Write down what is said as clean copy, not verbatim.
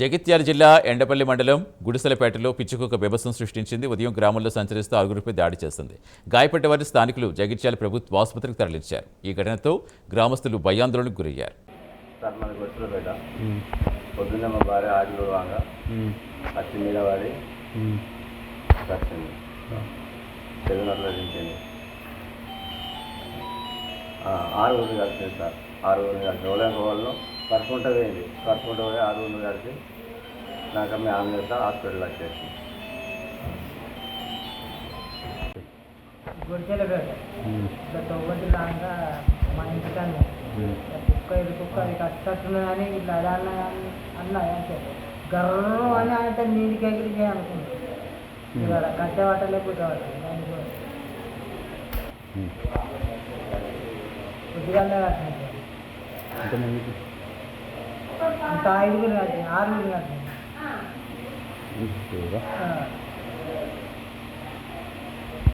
జగిత్యాల జిల్లా ఎండపల్లి మండలం గుడిసెలపేటలో పిచ్చుకుక్క బీభత్సం సృష్టించింది. ఉదయం గ్రామంలో సంచరిస్తూ ఆరుగురిపై దాడి చేసింది. గాయపడ్డ వారిని స్థానికులు జగిత్యాల ప్రభుత్వ ఆసుపత్రికి తరలించారు. ఈ ఘటనతో గ్రామస్తులు భయాందోళనకు గురయ్యారు. పొద్దున్న మా భార్య ఆటలు వాగా పచ్చి మీద పడి వచ్చింది తెలుగునట్లో దించింది. ఆరుగురు కలిసింది సార్. ఆరుగురు కలిసి ఉదయం వాళ్ళు కట్టుకుంటూ పోయింది. కట్టుకుంటూ పోయి ఆరుగురు కలిసి నాకు మీ ఆంబులెన్స్ హాస్పిటల్ వచ్చేసి గుడిచెలపేట ఇట్లా తొవ్వటి లాగా మా ఇంటికన్నా కుక్క అది కట్టున్నది కానీ ఇట్లా అదన్నా కానీ అన్నా అంటే గర్వం అని అంటే నీటికి ఎగిరికే అనుకుంటుంది. ఇక్కడ కట్టేవాటలే పుట్టేవాటలే దాన్ని కూడా కొద్దిగానే కట్టినట్టు ఇంకా 5 కట్టింది 6 కట్టింది.